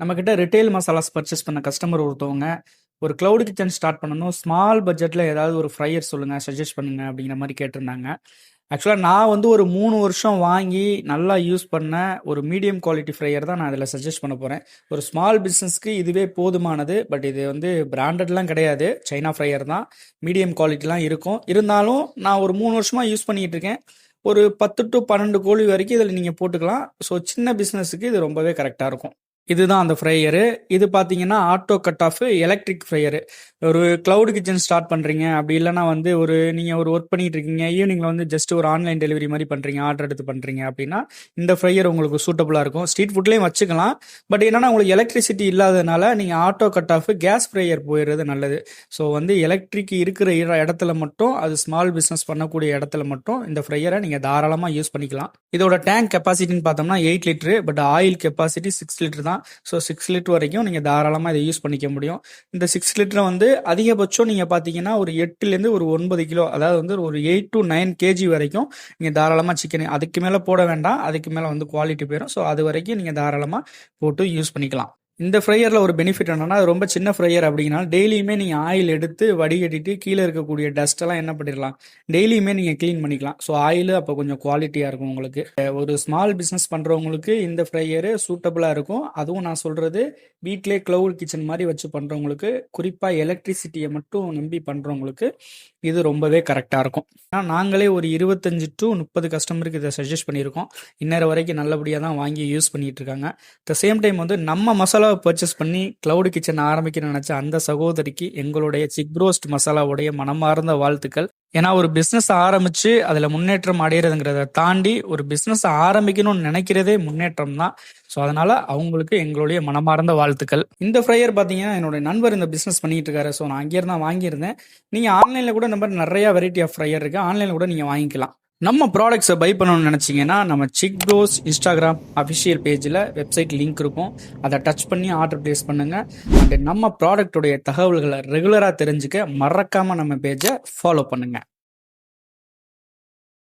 நம்மக்கிட்ட ரிட்டெயில் மசாலாஸ் பர்ச்சேஸ் பண்ண கஸ்டமர் ஒருத்தவங்க ஒரு கிளவுட் கிச்சன் ஸ்டார்ட் பண்ணணும், ஸ்மால் பட்ஜெட்டில் ஏதாவது ஒரு ஃப்ரையர் சொல்லுங்கள், சஜஸ்ட் பண்ணுங்க அப்படிங்கிற மாதிரி கேட்டிருந்தாங்க. ஆக்சுவலாக நான் வந்து ஒரு 3 வருஷம் வாங்கி நல்லா யூஸ் பண்ண ஒரு மீடியம் குவாலிட்டி ஃப்ரையர் தான் நான் இதில் சஜஸ்ட் பண்ண போகிறேன். ஒரு ஸ்மால் பிஸ்னஸ்க்கு இதுவே போதுமானது. பட் இது வந்து பிராண்டட்லாம் கிடையாது, சைனா ஃப்ரையர் தான். மீடியம் குவாலிட்டிலாம் இருக்கும். இருந்தாலும் நான் ஒரு 3 வருஷமாக யூஸ் பண்ணிகிட்டு இருக்கேன். ஒரு 10 to 12 கோழி வரைக்கும் இதில் நீங்கள் போட்டுக்கலாம். ஸோ சின்ன பிஸ்னஸுக்கு இது ரொம்பவே கரெக்டாக இருக்கும். இதுதான் அந்த ஃப்ரையரு. இது பார்த்தீங்கன்னா auto cut of electric fryer. ஒரு கிளவுட் கிச்சன் ஸ்டார்ட் பண்ணுறீங்க, அப்படி இல்லைனா வந்து நீங்கள் ஒரு ஒர்க் பண்ணிட்டு இருக்கீங்க, ஈவினிங்கில் வந்து ஜஸ்ட் ஒரு ஆன்லைன் டெலிவரி மாதிரி பண்ணுறீங்க, ஆர்டர் எடுத்து பண்ணுறீங்க அப்படின்னா இந்த ஃப்ரையர் உங்களுக்கு சூட்டபுளாக இருக்கும். ஸ்ட்ரீட் ஃபுட்லேயும் வச்சுக்கலாம். பட் என்னன்னா உங்களுக்கு எலக்ட்ரிசிட்டி இல்லாததுனால நீங்கள் auto cut off gas fryer போயிடுறது நல்லது. ஸோ வந்து எலக்ட்ரிக் இருக்கிற இடத்துல மட்டும், அது ஸ்மால் பிஸ்னஸ் பண்ணக்கூடிய இடத்துல மட்டும் இந்த ஃப்ரையரை நீங்கள் தாராளமாக யூஸ் பண்ணிக்கலாம். இதோட டேங்க் கெப்பாசிட்டின்னு பார்த்தோம்னா 8 litre. But oil capacity 6 litre தான். ஸோ 6 லிட்டர் வரைக்கும் நீங்கள் தாராளமாக இதை யூஸ் பண்ணிக்க முடியும். இந்த 6 லிட்டரை வந்து அதிகபட்சம் நீங்கள் பார்த்தீங்கன்னா ஒரு 8லேருந்து ஒரு 9 கிலோ, அதாவது வந்து ஒரு 8 to 9 கேஜி வரைக்கும் நீங்கள் தாராளமாக சிக்கன், அதுக்கு மேலே போட வேண்டாம், அதுக்கு மேலே வந்து குவாலிட்டி போயிடும். ஸோ அது வரைக்கும் நீங்கள் தாராளமாக போட்டு யூஸ் பண்ணிக்கலாம். இந்த ஃப்ரையரில் ஒரு பெனிஃபிட் என்னன்னா, அது ரொம்ப சின்ன ஃப்ரையர் அப்படின்னா டெய்லியுமே நீங்கள் ஆயில் எடுத்து வடிகட்டிட்டு கீழே இருக்கக்கூடிய டஸ்ட்டெல்லாம் என்ன பண்ணிடலாம், டெய்லியுமே நீங்கள் க்ளீன் பண்ணிக்கலாம். ஸோ ஆயில் அப்போ கொஞ்சம் குவாலிட்டியாக இருக்கும் உங்களுக்கு. ஒரு ஸ்மால் பிஸ்னஸ் பண்ணுறவங்களுக்கு இந்த ஃப்ரையரு சூட்டபுளாக இருக்கும். அதுவும் நான் சொல்கிறது வீட்டிலே க்ளவுட் கிச்சன் மாதிரி வச்சு பண்ணுறவங்களுக்கு, குறிப்பாக எலக்ட்ரிசிட்டியை மட்டும் நம்பி பண்ணுறவங்களுக்கு இது ரொம்பவே கரெக்டாக இருக்கும். நாங்களே ஒரு 25 to 30 கஸ்டமருக்கு இதை சஜஸ்ட் பண்ணியிருக்கோம். இன்னொரு வரைக்கும் நல்லபடியாக தான் வாங்கி யூஸ் பண்ணிட்டு இருக்காங்க. த சேம் டைம் வந்து நம்ம மசாலாவை பர்ச்சேஸ் பண்ணி கிளவுட் கிச்சன் ஆரம்பிக்க நினைச்ச அந்த சகோதரிக்கு எங்களுடைய சிக் ரோஸ்ட் மசாலாவுடைய மனமார்ந்த வாழ்த்துக்கள். ஏன்னா ஒரு பிஸ்னஸ் ஆரம்பிச்சு அதில் முன்னேற்றம் அடையிறதுங்கிறத தாண்டி ஒரு பிஸ்னஸ் ஆரம்பிக்கணும்னு நினைக்கிறதே முன்னேற்றம் தான். ஸோ அதனால அவங்களுக்கு எங்களுடைய மனமார்ந்த வாழ்த்துக்கள். இந்த ஃப்ரையர் பார்த்தீங்கன்னா என்னோட நண்பர் இந்த பிஸ்னஸ் பண்ணிட்டு இருக்காரு. ஸோ நான் அங்கேருந்து தான் வாங்கியிருந்தேன். நீங்கள் ஆன்லைனில் கூட இந்த மாதிரி நிறைய வெரைட்டி ஆஃப் ஃப்ரையர் இருக்கு, ஆன்லைனில் கூட நீங்கள் வாங்கிக்கலாம். நம்ம ப்ராடக்ட்ஸை பை பண்ணணும்னு நினச்சிங்கன்னா நம்ம சிக் ப்ரோஸ் இன்ஸ்டாகிராம் அஃபிஷியல் பேஜில் வெப்சைட் லிங்க் இருக்கும், அதை டச் பண்ணி ஆர்டர் ப்ளேஸ் பண்ணுங்கள். அண்ட் நம்ம ப்ராடக்டோடைய தகவல்களை ரெகுலராக தெரிஞ்சுக்க மறக்காமல் நம்ம பேஜை ஃபாலோ பண்ணுங்கள்.